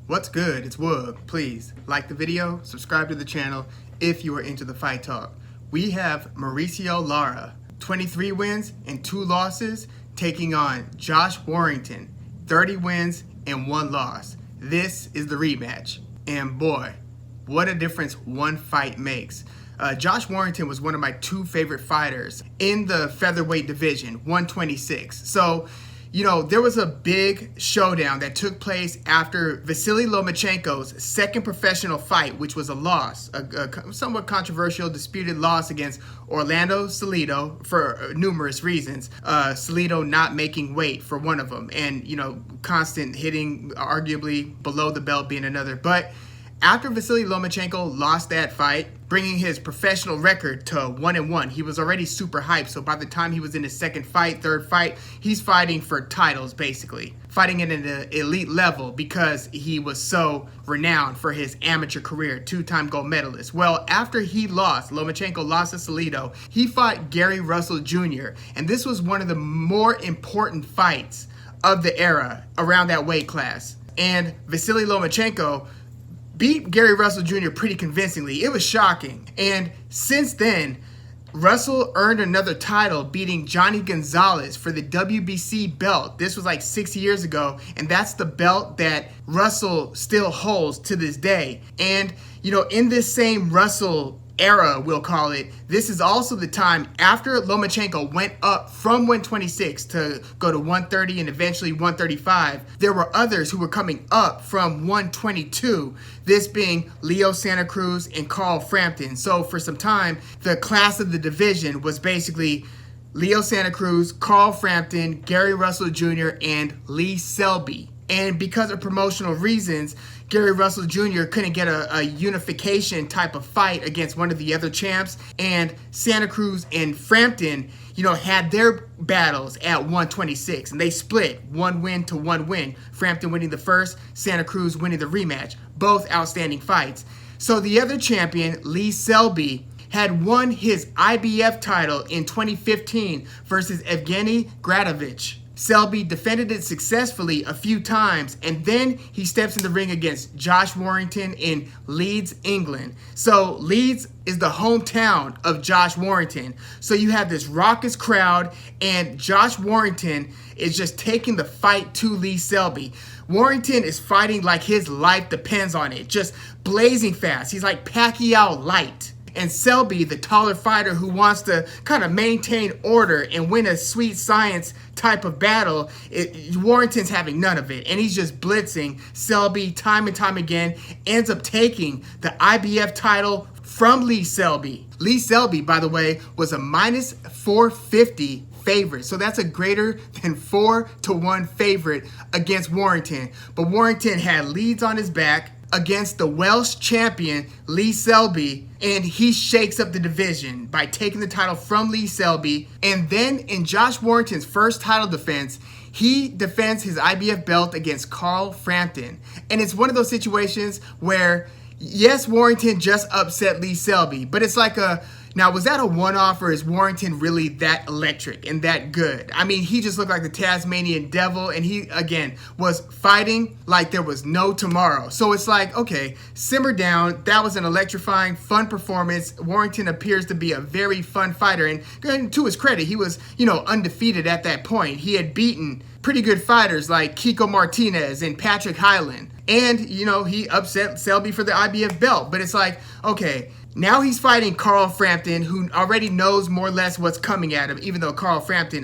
What's good? It's Woog. Please like the video, subscribe to the channel if you are into the fight talk. We have Mauricio Lara, 23 wins and 2 losses, taking on Josh Warrington, 30 wins and 1 loss. This is the rematch. And boy, what a difference one fight makes. Josh Warrington was one of my 2 favorite fighters in the featherweight division, 126. So, there was a big showdown that took place after Vasily Lomachenko's second professional fight, which was a loss, a somewhat controversial, disputed loss against Orlando Salido for numerous reasons. Salido not making weight for one of them, and, constant hitting, arguably below the belt being another. But after Vasily Lomachenko lost that fight, bringing his professional record to 1-1, he was already super hyped. So by the time he was in his second fight, third fight, he's fighting for titles, basically. Fighting at an elite level because he was so renowned for his amateur career, 2-time gold medalist. Well, after Lomachenko lost to Salido, he fought Gary Russell Jr. And this was one of the more important fights of the era around that weight class. And Vasily Lomachenko beat Gary Russell Jr. pretty convincingly. It was shocking. And since then, Russell earned another title, beating Johnny Gonzalez for the WBC belt. This was like 6 years ago, and that's the belt that Russell still holds to this day. And, in this same Russell era, we'll call it, this is also the time after Lomachenko went up from 126 to go to 130 and eventually 135. There were others who were coming up from 122, this being Leo Santa Cruz and Carl Frampton. So for some time, the class of the division was basically Leo Santa Cruz, Carl Frampton, Gary Russell Jr., and Lee Selby. And because of promotional reasons, Gary Russell Jr. couldn't get a unification type of fight against one of the other champs. And Santa Cruz and Frampton, had their battles at 126. And they split 1 win to 1 win. Frampton winning the first, Santa Cruz winning the rematch. Both outstanding fights. So the other champion, Lee Selby, had won his IBF title in 2015 versus Evgeny Gradovich. Selby defended it successfully a few times, and then he steps in the ring against Josh Warrington in Leeds, England. So Leeds is the hometown of Josh Warrington. So you have this raucous crowd, and Josh Warrington is just taking the fight to Lee Selby. Warrington is fighting like his life depends on it, just blazing fast. He's like Pacquiao light. And Selby, the taller fighter who wants to kind of maintain order and win a sweet science type of battle, Warrington's having none of it. And he's just blitzing Selby time and time again, ends up taking the IBF title from Lee Selby. Lee Selby, by the way, was a minus 450 favorite. So that's a greater than 4-1 favorite against Warrington. But Warrington had leads on his back against the Welsh champion Lee Selby, and he shakes up the division by taking the title from Lee Selby. And then in Josh Warrington's first title defense, he defends his IBF belt against Carl Frampton. And it's one of those situations where, yes, Warrington just upset Lee Selby, but it's like now, was that a one-off, or is Warrington really that electric and that good? I mean, he just looked like the Tasmanian devil, and he, again, was fighting like there was no tomorrow. So it's like, okay, simmer down. That was an electrifying, fun performance. Warrington appears to be a very fun fighter, and to his credit, he was, undefeated at that point. He had beaten pretty good fighters like Kiko Martinez and Patrick Hyland. And, he upset Selby for the IBF belt. But it's like, okay, now he's fighting Carl Frampton, who already knows more or less what's coming at him, even though Carl Frampton,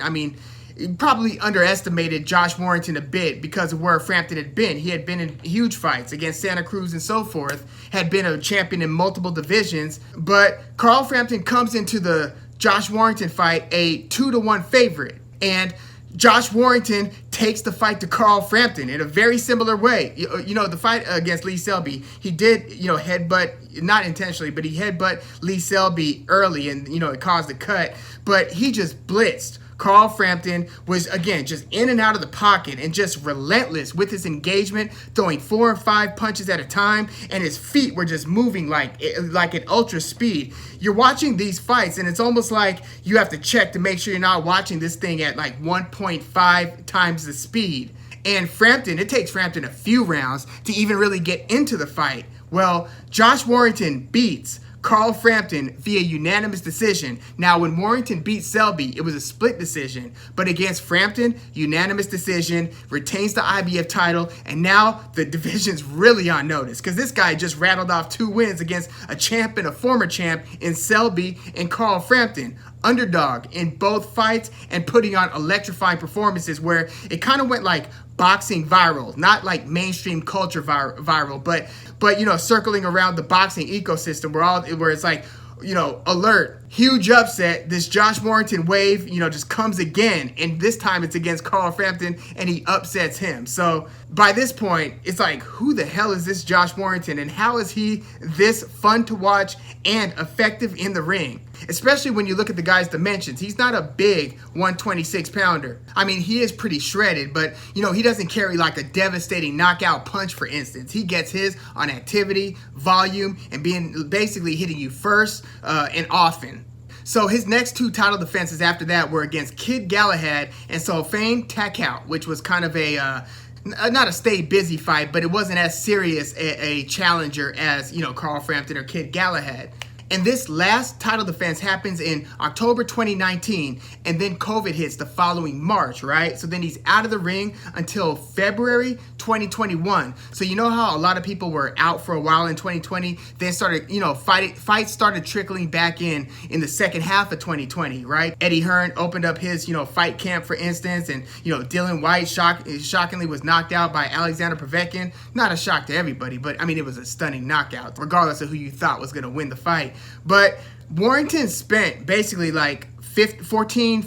probably underestimated Josh Warrington a bit because of where Frampton had been. He had been in huge fights against Santa Cruz and so forth, had been a champion in multiple divisions. But Carl Frampton comes into the Josh Warrington fight a 2-1 favorite. And Josh Warrington takes the fight to Carl Frampton in a very similar way. The fight against Lee Selby, he did, headbutt, not intentionally, but he headbutt Lee Selby early, and, it caused a cut. But he just blitzed Carl Frampton, was, again, just in and out of the pocket and just relentless with his engagement, throwing 4 or 5 punches at a time, and his feet were just moving like at ultra speed. You're watching these fights, and it's almost like you have to check to make sure you're not watching this thing at like 1.5 times the speed. And Frampton, it takes Frampton a few rounds to even really get into the fight. Well, Josh Warrington beats Carl Frampton via unanimous decision. Now, when Warrington beat Selby, it was a split decision. But against Frampton, unanimous decision, retains the IBF title, and now the division's really on notice because this guy just rattled off 2 wins against a champ and a former champ in Selby and Carl Frampton. Underdog in both fights and putting on electrifying performances where it kind of went like boxing viral, not like mainstream culture viral, but you know, circling around the boxing ecosystem where it's like, you know, alert, huge upset, this Josh Warrington wave, you know, just comes again, and this time it's against Carl Frampton and he upsets him. So by this point, it's like, who the hell is this Josh Warrington and how is he this fun to watch and effective in the ring? Especially when you look at the guy's dimensions. He's not a big 126 pounder. I mean, he is pretty shredded, but you know, he doesn't carry like a devastating knockout punch, for instance. He gets his on activity, volume, and being basically hitting you first and often. So his next 2 title defenses after that were against Kid Galahad and Solfain Takout, which was kind of a not a stay busy fight, but it wasn't as serious a challenger as, you know, Carl Frampton or Kid Galahad. And this last title defense happens in October 2019, and then COVID hits the following March, right? So then he's out of the ring until February 2021. So you know how a lot of people were out for a while in 2020, then started, you know, fights started trickling back in the second half of 2020, right? Eddie Hearn opened up his, you know, fight camp, for instance, and, you know, Dylan White shockingly was knocked out by Alexander Povetkin. Not a shock to everybody, but I mean, it was a stunning knockout, regardless of who you thought was going to win the fight. But Warrington spent basically like 14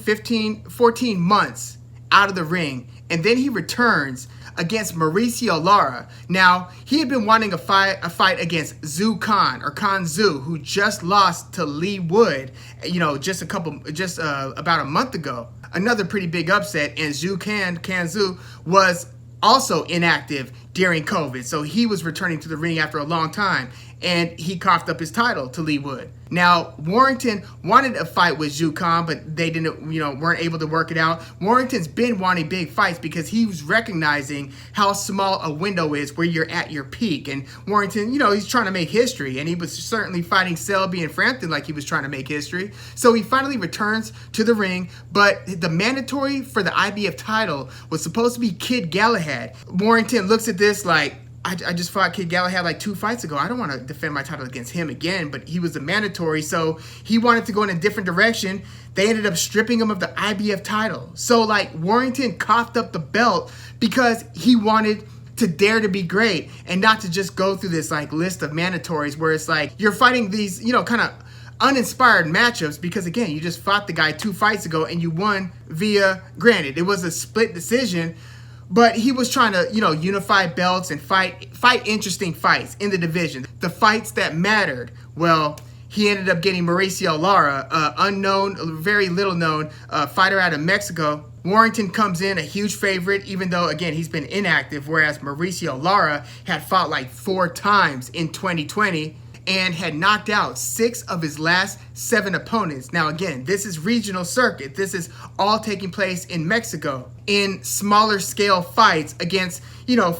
months out of the ring, and then he returns against Mauricio Lara. Now, he had been wanting a fight against Zhu Khan, or Khan Zhu, who just lost to Lee Wood, you know, just about a month ago. Another pretty big upset, and Khan Zhu was also inactive during COVID, so he was returning to the ring after a long time, and he coughed up his title to Lee Wood. Now, Warrington wanted a fight with Zhu Khan, but they weren't able to work it out. Warrington's been wanting big fights because he was recognizing how small a window is where you're at your peak. And Warrington, you know, he's trying to make history, and he was certainly fighting Selby and Frampton like he was trying to make history. So he finally returns to the ring, but the mandatory for the IBF title was supposed to be Kid Galahad. Warrington looks at this like, I just fought Kid Galahad like 2 fights ago. I don't want to defend my title against him again, but he was a mandatory, so he wanted to go in a different direction. They ended up stripping him of the IBF title. So like Warrington coughed up the belt because he wanted to dare to be great and not to just go through this like list of mandatories where it's like you're fighting these, you know, kind of uninspired matchups because again, you just fought the guy 2 fights ago and you won via, granted, it was a split decision, but he was trying to, you know, unify belts and fight interesting fights in the division. The fights that mattered. Well, he ended up getting Mauricio Lara, unknown, very little known fighter out of Mexico. Warrington comes in a huge favorite, even though, again, he's been inactive, whereas Mauricio Lara had fought like 4 times in 2020 and had knocked out 6 of his last 7 opponents. Now, again, this is regional circuit. This is all taking place in Mexico in smaller scale fights against, you know,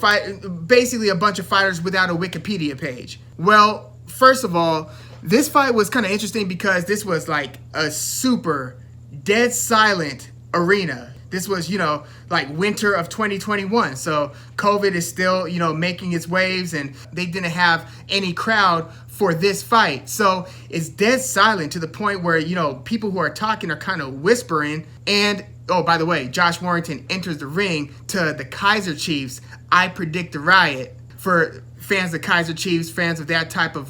basically a bunch of fighters without a Wikipedia page. Well, first of all, this fight was kind of interesting because this was like a super dead silent arena. This was, you know, like winter of 2021. So COVID is still, you know, making its waves and they didn't have any crowd for this fight. So it's dead silent to the point where, you know, people who are talking are kind of whispering. And, oh, by the way, Josh Warrington enters the ring to the Kaiser Chiefs, I Predict a Riot. For fans of Kaiser Chiefs, fans of that type of,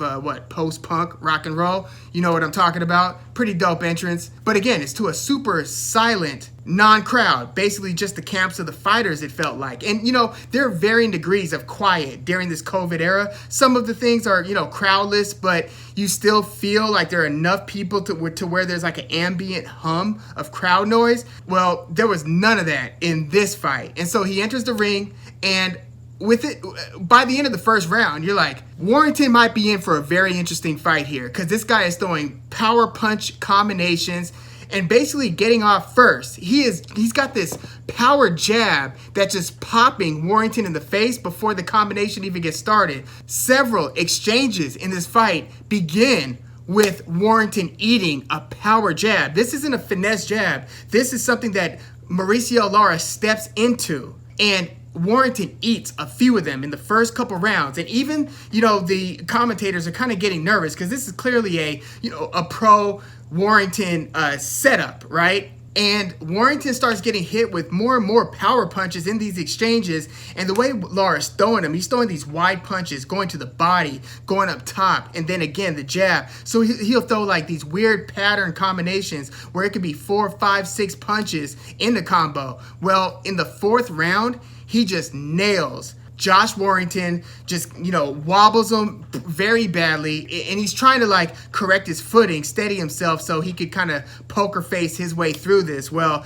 post-punk rock and roll, you know what I'm talking about. Pretty dope entrance. But again, it's to a super silent non-crowd, basically just the camps of the fighters, it felt like. And, you know, there are varying degrees of quiet during this COVID era. Some of the things are, you know, crowdless, but you still feel like there are enough people to where there's like an ambient hum of crowd noise. Well, there was none of that in this fight. And so he enters the ring, and with it, by the end of the first round, you're like, Warrington might be in for a very interesting fight here because this guy is throwing power punch combinations and basically getting off first. He's got this power jab that's just popping Warrington in the face before the combination even gets started. Several exchanges in this fight begin with Warrington eating a power jab. This isn't a finesse jab. This is something that Mauricio Lara steps into, and Warrington eats a few of them in the first couple rounds. And even, the commentators are kind of getting nervous because this is clearly a pro Warrington setup, right? And Warrington starts getting hit with more and more power punches in these exchanges. And the way Lara's throwing them, he's throwing these wide punches, going to the body, going up top, and then again the jab. So he'll throw like these weird pattern combinations where it could be 4, 5, 6 punches in the combo. Well, in the 4th round, he just nails Josh Warrington, just, wobbles him very badly, and he's trying to correct his footing, steady himself so he could kind of poker face his way through this. Well,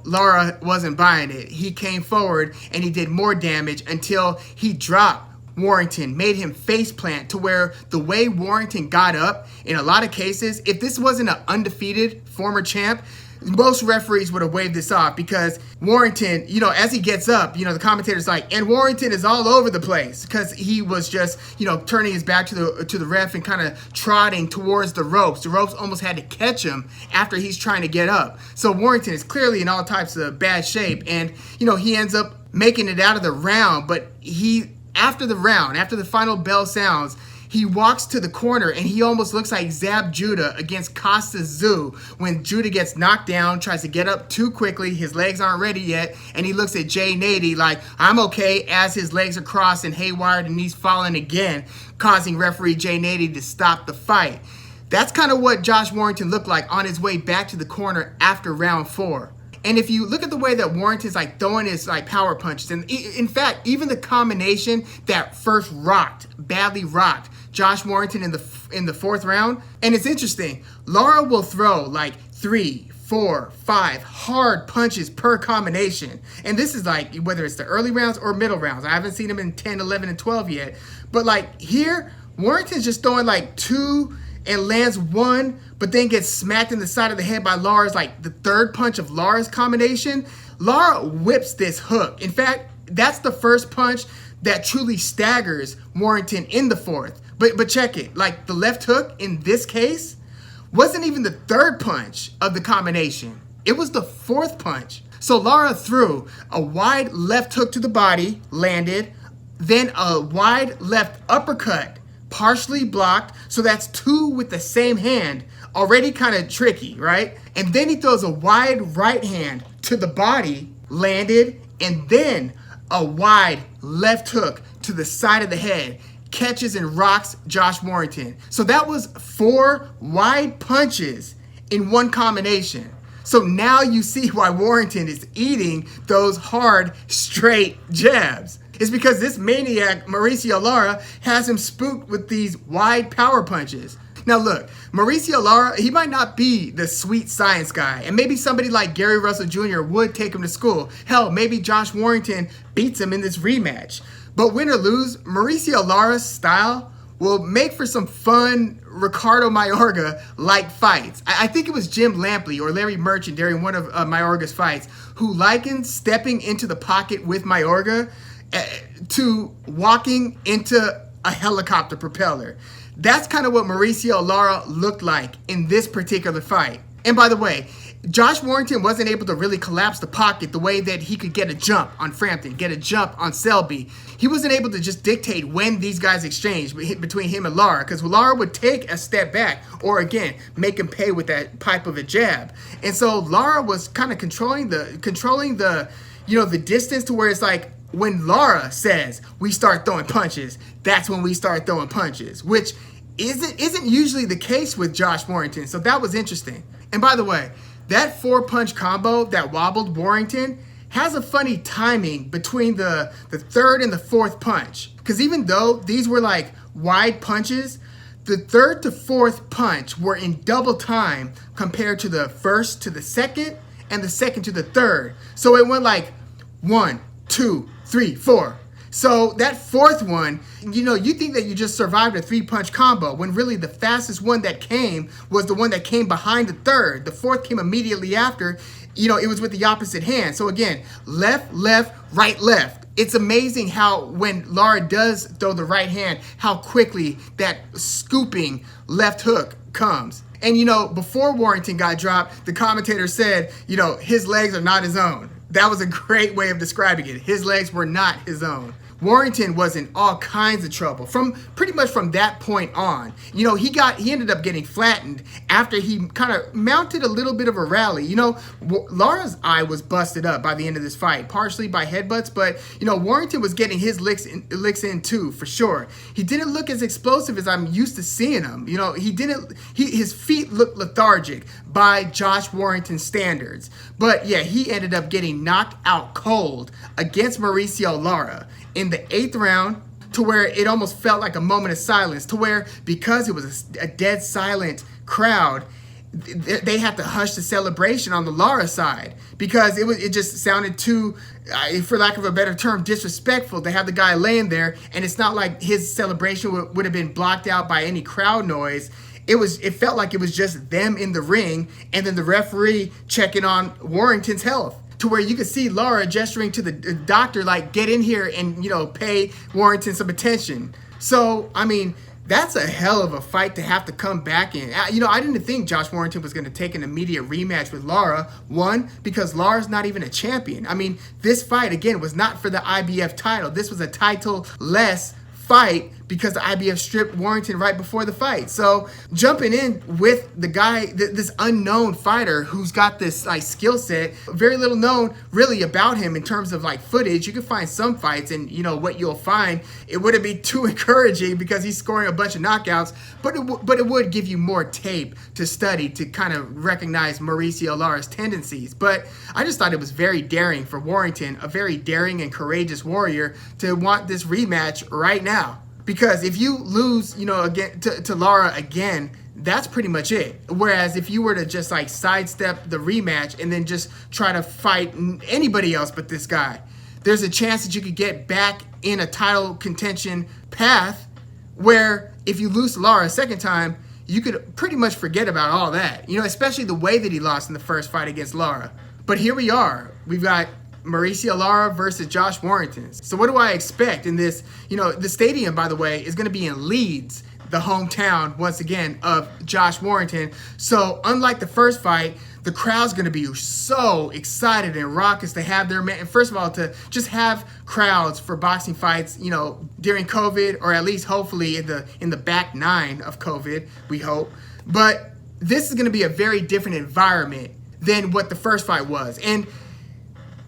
Lara wasn't buying it. He came forward and he did more damage until he dropped Warrington, made him face plant, to where the way Warrington got up, in a lot of cases, if this wasn't an undefeated former champ, most referees would have waved this off, because Warrington, as he gets up, the commentator's like, and Warrington is all over the place, because he was just, turning his back to the ref and kind of trotting towards the ropes. The ropes almost had to catch him after he's trying to get up. So Warrington is clearly in all types of bad shape, and, he ends up making it out of the round, but after the final bell sounds, he walks to the corner and he almost looks like Zab Judah against Costa Zoo when Judah gets knocked down, tries to get up too quickly, his legs aren't ready yet, and he looks at Jay Nady like, I'm okay, as his legs are crossed and haywired and he's falling again, causing referee Jay Nady to stop the fight. That's kind of what Josh Warrington looked like on his way back to the corner after round 4. And if you look at the way that Warrington's throwing his power punches, and in fact, even the combination that first badly rocked Josh Warrington in the 4th round, and it's interesting, Lara will throw 3, 4, 5 hard punches per combination. And this is whether it's the early rounds or middle rounds. I haven't seen him in 10, 11, and 12 yet. But here, Warrington's just throwing 2 and lands 1, but then gets smacked in the side of the head by Lara's, the 3rd punch of Lara's combination. Lara whips this hook. In fact, that's the first punch that truly staggers Warrington in the 4th. But check it, the left hook in this case wasn't even the 3rd punch of the combination. It was the 4th punch. So Lara threw a wide left hook to the body, landed, then a wide left uppercut, partially blocked, so that's 2 with the same hand, already kind of tricky, right? And then he throws a wide right hand to the body, landed, and then a wide left hook to the side of the head, catches and rocks Josh Warrington. So that was 4 wide punches in one combination. So now you see why Warrington is eating those hard, straight jabs. It's because this maniac, Mauricio Lara, has him spooked with these wide power punches. Now look, Mauricio Lara, he might not be the sweet science guy, and maybe somebody like Gary Russell Jr. would take him to school. Hell, maybe Josh Warrington beats him in this rematch. But win or lose, Mauricio Lara's style will make for some fun Ricardo Mayorga-like fights. I think it was Jim Lampley or Larry Merchant during one of Mayorga's fights who likened stepping into the pocket with Mayorga to walking into a helicopter propeller. That's kind of what Mauricio Lara looked like in this particular fight. And by the way, Josh Warrington wasn't able to really collapse the pocket the way that he could get a jump on Frampton, get a jump on Selby. He wasn't able to just dictate when these guys exchanged between him and Lara, because Lara would take a step back or, again, make him pay with that pipe of a jab. And so Lara was kind of controlling the distance to where it's when Lara says we start throwing punches, that's when we start throwing punches, which isn't usually the case with Josh Warrington. So that was interesting. And by the way, that 4-punch combo that wobbled Warrington has a funny timing between the 3rd and the 4th punch. Because even though these were wide punches, the 3rd to 4th punch were in double time compared to the 1st to the 2nd and the 2nd to the 3rd. So it went 1, 2, 3, 4. So that fourth one, you think that you just survived a 3-punch combo when really the fastest one that came was the one that came behind the third. The fourth came immediately after. It was with the opposite hand. So again, left, left, right, left. It's amazing how when Lara does throw the right hand, how quickly that scooping left hook comes. And before Warrington got dropped, the commentator said, his legs are not his own. That was a great way of describing it. His legs were not his own. Warrington was in all kinds of trouble pretty much from that point on. He ended up getting flattened after he kind of mounted a little bit of a rally. Lara's eye was busted up by the end of this fight, partially by headbutts, but Warrington was getting his licks in too, for sure. He didn't look as explosive as I'm used to seeing him. His feet looked lethargic by Josh Warrington standards. But yeah, he ended up getting knocked out cold against Mauricio Lara in the 8th round, to where it almost felt like a moment of silence, to where because it was a dead silent crowd, they had to hush the celebration on the Lara side, because it just sounded too, for lack of a better term, disrespectful to have the guy laying there, and it's not like his celebration would have been blocked out by any crowd noise. It felt like it was just them in the ring, and then the referee checking on Warrington's health, to where you could see Lara gesturing to the doctor like, get in here and, pay Warrington some attention. So, that's a hell of a fight to have to come back in. I didn't think Josh Warrington was going to take an immediate rematch with Lara. One, because Lara's not even a champion. This fight, again, was not for the IBF title. This was a title-less fight because the IBF stripped Warrington right before the fight. So jumping in with the guy, this unknown fighter who's got this skill set, very little known really about him in terms of footage. You can find some fights, and what you'll find, it wouldn't be too encouraging because he's scoring a bunch of knockouts, but it would give you more tape to study to kind of recognize Mauricio Lara's tendencies. But I just thought it was very daring for Warrington, a very daring and courageous warrior, to want this rematch right now. Because if you lose, again to Lara again, that's pretty much it. Whereas if you were to just sidestep the rematch and then just try to fight anybody else but this guy, there's a chance that you could get back in a title contention path, where if you lose to Lara a second time, you could pretty much forget about all that. Especially the way that he lost in the first fight against Lara. But here we are. We've got Mauricio Lara versus Josh Warrington. So what do I expect in this? The stadium, by the way, is going to be in Leeds, the hometown, once again, of Josh Warrington. So unlike the first fight, the crowd's going to be so excited and raucous to have their man. First of all, to just have crowds for boxing fights, during COVID, or at least hopefully in the back 9 of COVID, we hope. But this is going to be a very different environment than what the first fight was. And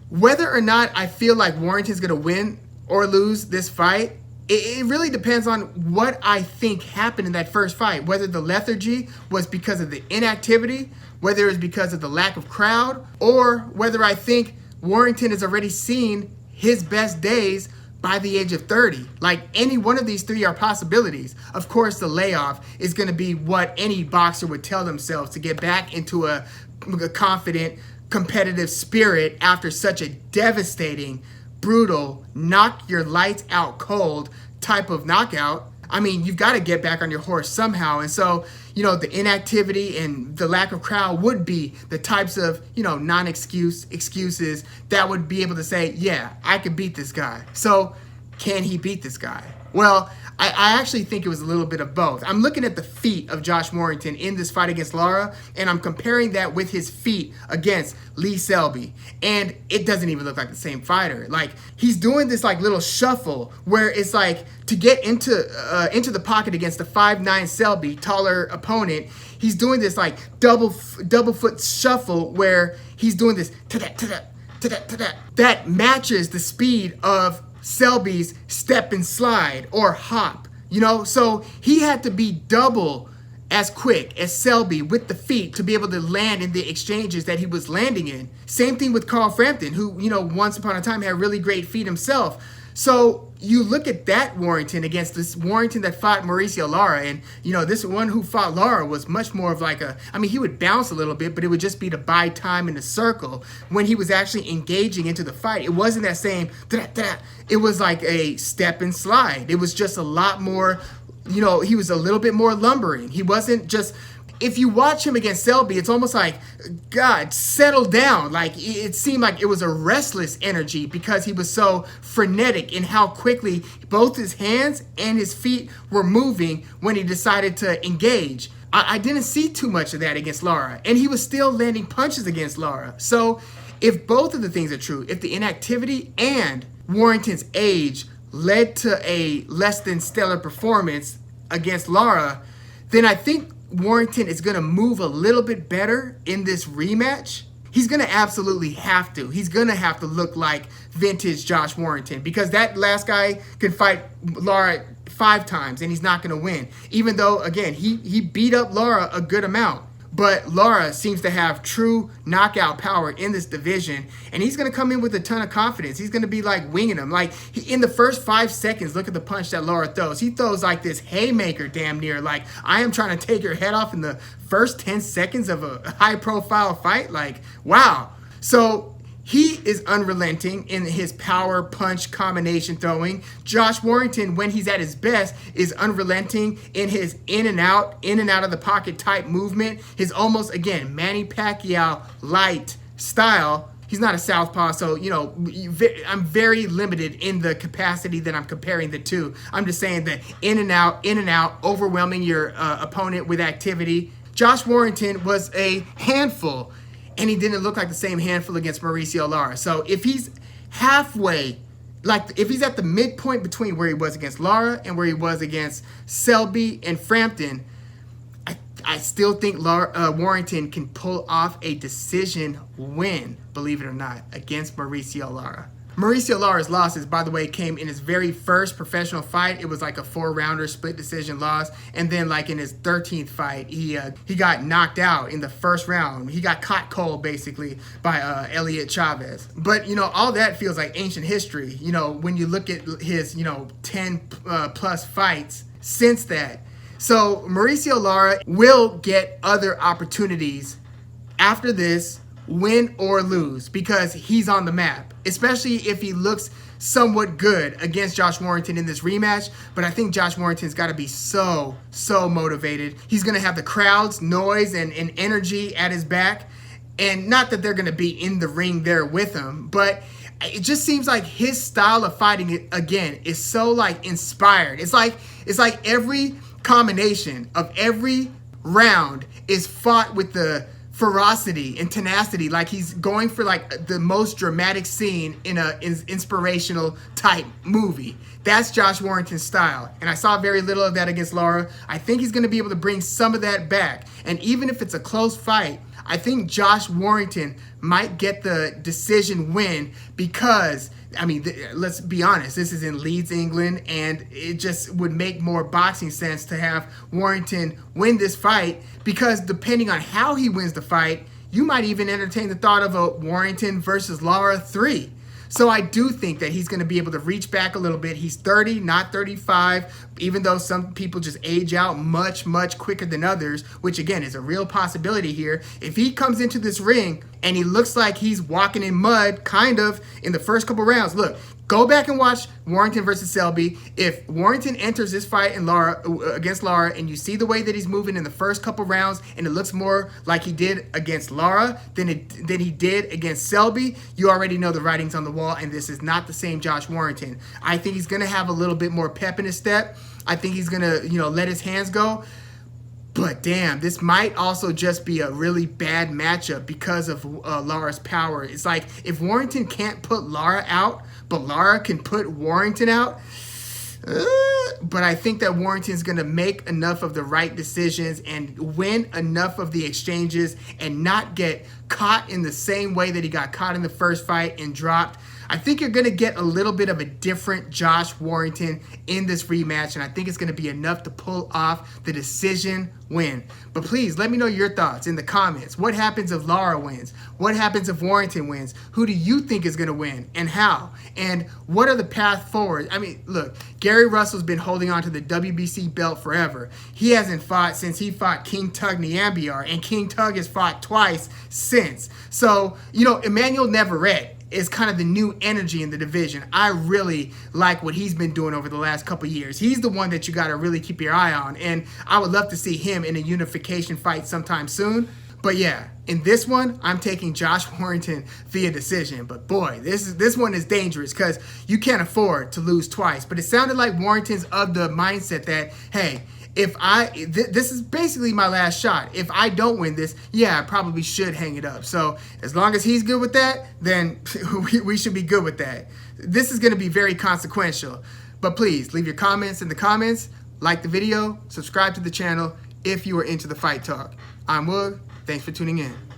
whether or not I feel like Warrington's going to win or lose this fight, it really depends on what I think happened in that first fight. Whether the lethargy was because of the inactivity, whether it's because of the lack of crowd, or whether I think Warrington has already seen his best days by the age of 30. Any one of these 3 are possibilities. Of course, the layoff is going to be what any boxer would tell themselves to get back into a confident, competitive spirit after such a devastating, brutal, knock your lights out cold type of knockout. You've got to get back on your horse somehow. And so, the inactivity and the lack of crowd would be the types of, excuses that would be able to say, yeah, I could beat this guy. So can he beat this guy? Well, I actually think it was a little bit of both. I'm looking at the feet of Josh Warrington in this fight against Lara, and I'm comparing that with his feet against Lee Selby. And it doesn't even look like the same fighter. He's doing this little shuffle where it's to get into the pocket against the 5'9" Selby, taller opponent. He's doing this double foot shuffle where he's doing this to that matches the speed of Selby's step and slide or hop, so he had to be double as quick as Selby with the feet to be able to land in the exchanges that he was landing in. Same thing with Carl Frampton, who, once upon a time had really great feet himself. So you look at that Warrington against this Warrington that fought Mauricio Lara, and this one who fought Lara was much more of like he would bounce a little bit, but it would just be to buy time in the circle. When he was actually engaging into the fight, it wasn't that same da-da-da. It was like a step and slide. It was just a lot more, he was a little bit more lumbering. He wasn't just, if you watch him against Selby, it's almost like, God, settle down. Like, it seemed like it was a restless energy because he was so frenetic in how quickly both his hands and his feet were moving when he decided to engage. I didn't see too much of that against Lara, and he was still landing punches against Lara. So if both of the things are true, if the inactivity and Warrington's age led to a less than stellar performance against Lara, then I think Warrington is going to move a little bit better in this rematch. He's going to absolutely have to. He's going to have to look like vintage Josh Warrington, because that last guy can fight Lara 5 times and he's not going to win. Even though, again, he beat up Lara a good amount. But Lara seems to have true knockout power in this division, and he's going to come in with a ton of confidence. He's going to be like winging him. Like, in the first 5 seconds, look at the punch that Lara throws. He throws like this haymaker damn near. Like, I am trying to take your head off in the first 10 seconds of a high-profile fight. Like, wow. So he is unrelenting in his power punch combination throwing. Josh Warrington, when he's at his best, is unrelenting in his in and out of the pocket type movement. His almost, again, Manny Pacquiao light style. He's not a southpaw, so, I'm very limited in the capacity that I'm comparing the two. I'm just saying that in and out, overwhelming your opponent with activity. Josh Warrington was a handful, and he didn't look like the same handful against Mauricio Lara. So if he's halfway, like if he's at the midpoint between where he was against Lara and where he was against Selby and Frampton, I still think Warrington can pull off a decision win, believe it or not, against Mauricio Lara. Mauricio Lara's losses, by the way, came in his very first professional fight. It was like a 4-rounder split decision loss. And then like in his 13th fight, he got knocked out in the first round. He got caught cold basically by Elliot Chavez. But, all that feels like ancient history, when you look at his, 10 plus fights since that. So Mauricio Lara will get other opportunities after this, win or lose, because he's on the map, especially if he looks somewhat good against Josh Warrington in this rematch. But I think Josh Warrington's got to be so motivated. He's going to have the crowd's noise and energy at his back, and not that they're going to be in the ring there with him, but it just seems like his style of fighting, again, is so like inspired. It's like every combination of every round is fought with the ferocity and tenacity, like he's going for like the most dramatic scene in an inspirational type movie. That's Josh Warrington's style, and I saw very little of that against Lara. I think he's going to be able to bring some of that back, and even if it's a close fight, I think Josh Warrington might get the decision win because, let's be honest, this is in Leeds, England, and it just would make more boxing sense to have Warrington win this fight, because depending on how he wins the fight, you might even entertain the thought of a Warrington versus Lara 3. So I do think that he's going to be able to reach back a little bit. He's 30, not 35, even though some people just age out much quicker than others, which again is a real possibility here. If he comes into this ring and he looks like he's walking in mud, kind of, in the first couple rounds, look, go back and watch Warrington versus Selby. If Warrington enters this fight against Lara, and you see the way that he's moving in the first couple rounds, and it looks more like he did against Lara than he did against Selby, you already know the writing's on the wall, and this is not the same Josh Warrington. I think he's going to have a little bit more pep in his step. I think he's going to, let his hands go. But damn, this might also just be a really bad matchup because of Lara's power. It's like if Warrington can't put Lara out, but Lara can put Warrington out. But I think that Warrington's going to make enough of the right decisions and win enough of the exchanges and not get caught in the same way that he got caught in the first fight and dropped. I think you're going to get a little bit of a different Josh Warrington in this rematch, and I think it's going to be enough to pull off the decision win. But please let me know your thoughts in the comments. What happens if Lara wins? What happens if Warrington wins? Who do you think is going to win and how? And what are the path forward? I mean, look, Gary Russell's been holding on to the WBC belt forever. He hasn't fought since he fought King Tug Nyambiar, and King Tug has fought twice since. So, you know, Emmanuel Navarrete is kind of the new energy in the division. I really like what he's been doing over the last couple years. He's the one that you got to really keep your eye on, and I would love to see him in a unification fight sometime soon. But yeah, in this one, I'm taking Josh Warrington via decision. But boy, this one is dangerous because you can't afford to lose twice. But it sounded like Warrington's of the mindset that, hey, if this is basically my last shot. If I don't win this, yeah, I probably should hang it up. So as long as he's good with that, then we should be good with that. This is going to be very consequential. But please leave your comments in the comments, like the video, subscribe to the channel if you are into the fight talk. I'm Woog. Thanks for tuning in.